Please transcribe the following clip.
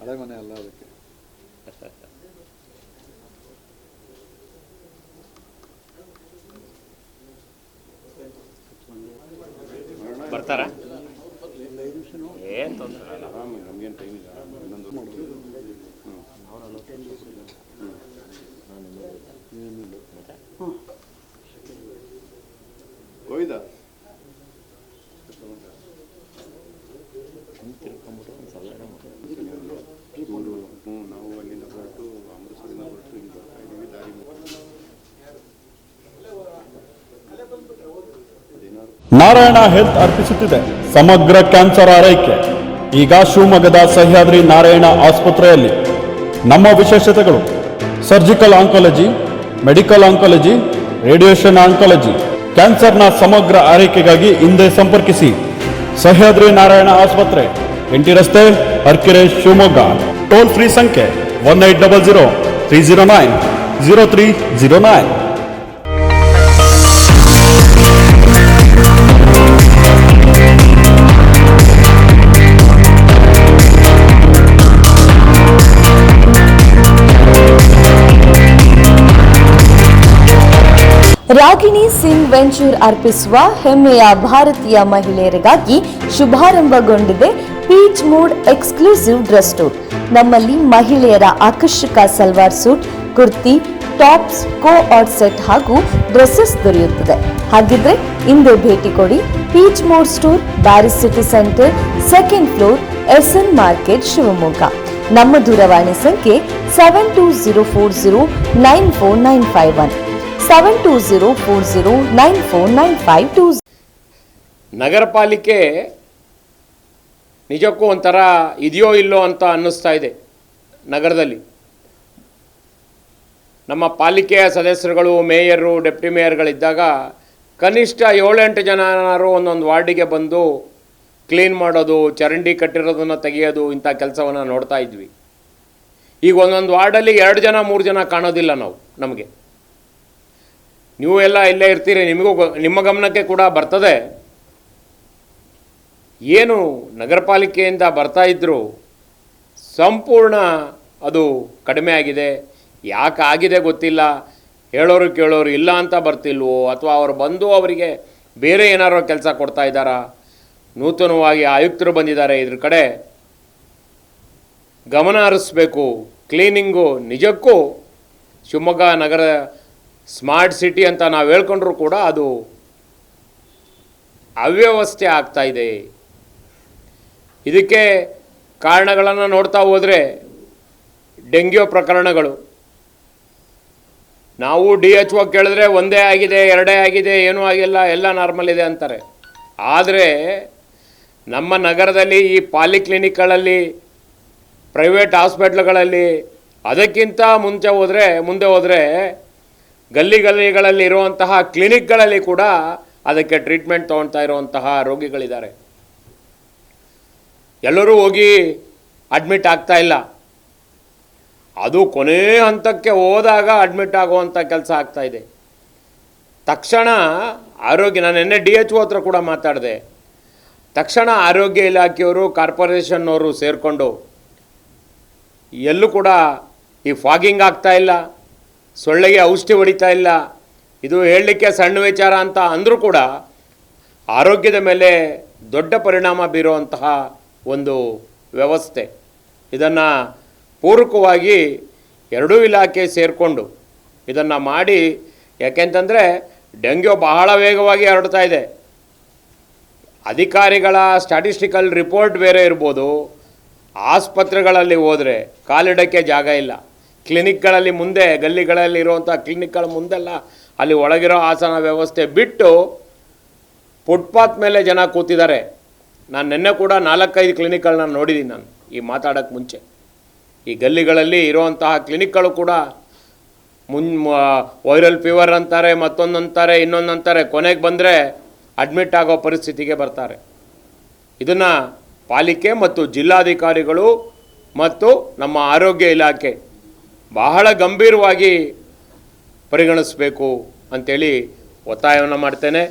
ಹಳೆ ಮನೆ ಅಲ್ಲ ಅದಕ್ಕೆ. ಬರ್ತಾರ? ಏನು ತೊಂದರೆ ಇಲ್ಲ, ನಮಗೇನು ಟೈಮ್ ಇಲ್ಲ. ಇನ್ನೊಂದು ಹೋಯ್ದಾ ನಾವು ಅಲ್ಲಿಂದ ಹೊರಟು ಅಮೃತಸರಿಂದ ಹೊರಟು ಇಲ್ಲಿ ಬರ್ತಾ ಇದ್ದೀವಿ. ದಾರಿ ನಾರಾಯಣ ಹೆಲ್ತ್ ಅರ್ಪಿಸುತ್ತಿದೆ ಸಮಗ್ರ ಕ್ಯಾನ್ಸರ್ ಆರೈಕೆ. ಈಗ ಶಿವಮೊಗ್ಗದ ಸಹ್ಯಾದ್ರಿ ನಾರಾಯಣ ಆಸ್ಪತ್ರೆಯಲ್ಲಿ ನಮ್ಮ ವಿಶೇಷತೆಗಳು: surgical oncology, medical oncology, radiation oncology. ಕ್ಯಾನ್ಸರ್ನ ಸಮಗ್ರ ಆರೈಕೆಗಾಗಿ ಹಿಂದೆ ಸಂಪರ್ಕಿಸಿ ಸಹ್ಯಾದ್ರಿ ನಾರಾಯಣ ಆಸ್ಪತ್ರೆ, ಎಂಟಿ ರಸ್ತೆ, ಅರ್ಕೆರೆ, ಶಿವಮೊಗ್ಗ. ಟೋಲ್ ಫ್ರೀ ಸಂಖ್ಯೆ 1800-309-0309. ರಾಗಿಣಿ ಸಿಂಗ್ ವೆಂಚೂರ್ ಅರ್ಪಿಸುವ ಹೆಮ್ಮೆಯ ಭಾರತೀಯ ಮಹಿಳೆಯರಿಗಾಗಿ ಶುಭಾರಂಭಗೊಂಡಿದೆ Peach Mood exclusive dress store. ನಮ್ಮಲ್ಲಿ ಮಹಿಳೆಯರ ಆಕರ್ಷಕ salwar suit, kurti, tops, co ord set ಹಾಗೂ ಡ್ರೆಸ್ಸಸ್ ದೊರೆಯುತ್ತದೆ. ಹಾಗಿದ್ರೆ ಹಿಂದೆ ಭೇಟಿ ಕೊಡಿ Peach Mood store, Bearys city centre, second floor, SN market, Shivamogga. ನಮ್ಮ ದೂರವಾಣಿ ಸಂಖ್ಯೆ 7204094951, 7204094952. ನಗರ ಪಾಲಿಕೆ ನಿಜಕ್ಕೂ ಒಂಥರ ಇದೆಯೋ ಇಲ್ಲೋ ಅಂತ ಅನ್ನಿಸ್ತಾ ಇದೆ. ನಗರದಲ್ಲಿ ನಮ್ಮ ಪಾಲಿಕೆಯ ಸದಸ್ಯರುಗಳು, ಮೇಯರು, ಡೆಪ್ಟಿ ಮೇಯರ್ಗಳಿದ್ದಾಗ ಕನಿಷ್ಠ 7-8 ಜನರು ಒಂದೊಂದು ವಾರ್ಡಿಗೆ ಬಂದು ಕ್ಲೀನ್ ಮಾಡೋದು, ಚರಂಡಿ ಕಟ್ಟಿರೋದನ್ನು ತೆಗೆಯೋದು, ಇಂಥ ಕೆಲಸವನ್ನು ನೋಡ್ತಾ ಇದ್ವಿ. ಈಗ ಒಂದೊಂದು ವಾರ್ಡಲ್ಲಿ 2 ಜನ 3 ಜನ ಕಾಣೋದಿಲ್ಲ ನಮಗೆ. ನೀವು ಎಲ್ಲ ಇಲ್ಲೇ ಇರ್ತೀರಿ, ನಿಮ್ಮ ಗಮನಕ್ಕೆ ಕೂಡ ಬರ್ತದೆ. ಏನು ನಗರ ಪಾಲಿಕೆಯಿಂದ ಬರ್ತಾ ಇದ್ದರೂ ಸಂಪೂರ್ಣ ಅದು ಕಡಿಮೆ ಆಗಿದೆ. ಯಾಕೆ ಆಗಿದೆ ಗೊತ್ತಿಲ್ಲ. ಹೇಳೋರು ಕೇಳೋರು ಇಲ್ಲ ಅಂತ ಬರ್ತಿಲ್ವೋ, ಅಥವಾ ಅವರು ಬಂದು ಅವರಿಗೆ ಬೇರೆ ಏನಾರೋ ಕೆಲಸ ಕೊಡ್ತಾ ಇದ್ದಾರಾ? ನೂತನವಾಗಿ ಆಯುಕ್ತರು ಬಂದಿದ್ದಾರೆ, ಇದ್ರ ಕಡೆ ಗಮನ ಹರಿಸ್ಬೇಕು. ಕ್ಲೀನಿಂಗು ನಿಜಕ್ಕೂ ಶಿವಮೊಗ್ಗ ನಗರ ಸ್ಮಾರ್ಟ್ ಸಿಟಿ ಅಂತ ನಾವು ಹೇಳ್ಕೊಂಡ್ರೂ ಕೂಡ ಅದು ಅವ್ಯವಸ್ಥೆ ಆಗ್ತಾ ಇದೆ. ಇದಕ್ಕೆ ಕಾರಣಗಳನ್ನು ನೋಡ್ತಾ ಹೋದರೆ ಡೆಂಗ್ಯೂ ಪ್ರಕರಣಗಳು. ನಾವು DHO ಕೇಳಿದ್ರೆ ಒಂದೇ ಆಗಿದೆ, 2 ಆಗಿದೆ, ಏನೂ ಆಗಿಲ್ಲ, ಎಲ್ಲ ನಾರ್ಮಲ್ ಇದೆ ಅಂತಾರೆ. ಆದರೆ ನಮ್ಮ ನಗರದಲ್ಲಿ ಈ ಪಾಲಿಕ್ಲಿನಿಕ್ಗಳಲ್ಲಿ, ಪ್ರೈವೇಟ್ ಹಾಸ್ಪಿಟ್ಲ್ಗಳಲ್ಲಿ, ಅದಕ್ಕಿಂತ ಮುಂದೆ ಹೋದರೆ ಗಲ್ಲಿಗಳಲ್ಲಿ ಇರುವಂತಹ ಕ್ಲಿನಿಕ್ಗಳಲ್ಲಿ ಕೂಡ ಅದಕ್ಕೆ ಟ್ರೀಟ್ಮೆಂಟ್ ತೊಗೊಳ್ತಾ ಇರುವಂತಹ ರೋಗಿಗಳಿದ್ದಾರೆ. ಎಲ್ಲರೂ ಹೋಗಿ ಅಡ್ಮಿಟ್ ಆಗ್ತಾ ಇಲ್ಲ. ಅದು ಕೊನೆ ಹಂತಕ್ಕೆ ಹೋದಾಗ ಅಡ್ಮಿಟ್ ಆಗುವಂಥ ಕೆಲಸ ಆಗ್ತಾಯಿದೆ. ತಕ್ಷಣ ಆರೋಗ್ಯ, ನಾನು ನಿನ್ನೆ DHO ಹತ್ರ ಕೂಡ ಮಾತಾಡಿದೆ. ತಕ್ಷಣ ಆರೋಗ್ಯ ಇಲಾಖೆಯವರು, ಕಾರ್ಪೊರೇಷನ್ನವರು ಸೇರಿಕೊಂಡು ಎಲ್ಲೂ ಕೂಡ ಈ ಫಾಗಿಂಗ್ ಆಗ್ತಾ ಇಲ್ಲ, ಸೊಳ್ಳೆಗೆ ಔಷಧಿ ಹೊಡಿತಾ ಇಲ್ಲ. ಇದು ಹೇಳಲಿಕ್ಕೆ ಸಣ್ಣ ವಿಚಾರ ಅಂತ ಅಂದರೂ ಕೂಡ ಆರೋಗ್ಯದ ಮೇಲೆ ದೊಡ್ಡ ಪರಿಣಾಮ ಬೀರುವಂತಹ ಒಂದು ವ್ಯವಸ್ಥೆ. ಇದನ್ನು ಪೂರಕವಾಗಿ ಎರಡೂ ಇಲಾಖೆ ಸೇರಿಕೊಂಡು ಇದನ್ನು ಮಾಡಿ. ಯಾಕೆಂತಂದರೆ ಡೆಂಗ್ಯೂ ಬಹಳ ವೇಗವಾಗಿ ಹರಡ್ತಾ ಇದೆ. ಅಧಿಕಾರಿಗಳ ಸ್ಟ್ಯಾಟಿಸ್ಟಿಕಲ್ ರಿಪೋರ್ಟ್ ಬೇರೆ ಇರ್ಬೋದು, ಆಸ್ಪತ್ರೆಗಳಲ್ಲಿ ಹೋದರೆ ಕಾಲಿಡೋಕ್ಕೆ ಜಾಗ ಇಲ್ಲ. ಕ್ಲಿನಿಕ್ಗಳಲ್ಲಿ ಮುಂದೆ, ಗಲ್ಲಿಗಳಲ್ಲಿ ಇರುವಂಥ ಕ್ಲಿನಿಕ್ಗಳ ಮುಂದೆಲ್ಲ ಅಲ್ಲಿ ಒಳಗಿರೋ ಆಸನ ವ್ಯವಸ್ಥೆ ಬಿಟ್ಟು ಫುಟ್ಪಾತ್ ಮೇಲೆ ಜನ ಕೂತಿದ್ದಾರೆ. ನಾನು ನಿನ್ನೆ ಕೂಡ 4-5 ಕ್ಲಿನಿಕ್ಗಳನ್ನ ನೋಡಿದ್ದೀನಿ. ನಾನು ಈ ಮಾತಾಡೋಕ್ಕೆ ಮುಂಚೆ ಈ ಗಲ್ಲಿಗಳಲ್ಲಿ ಇರುವಂತಹ ಕ್ಲಿನಿಕ್ಗಳು ಕೂಡ ವೈರಲ್ ಫೀವರ್ ಅಂತಾರೆ, ಮತ್ತೊಂದಂತಾರೆ, ಇನ್ನೊಂದಂತಾರೆ, ಕೊನೆಗೆ ಬಂದರೆ ಅಡ್ಮಿಟ್ ಆಗೋ ಪರಿಸ್ಥಿತಿಗೆ ಬರ್ತಾರೆ. ಇದನ್ನು ಪಾಲಿಕೆ ಮತ್ತು ಜಿಲ್ಲಾಧಿಕಾರಿಗಳು ಮತ್ತು ನಮ್ಮ ಆರೋಗ್ಯ ಇಲಾಖೆ ಬಹಳ ಗಂಭೀರವಾಗಿ ಪರಿಗಣಿಸಬೇಕು ಅಂಥೇಳಿ ಒತ್ತಾಯವನ್ನು ಮಾಡ್ತೇನೆ.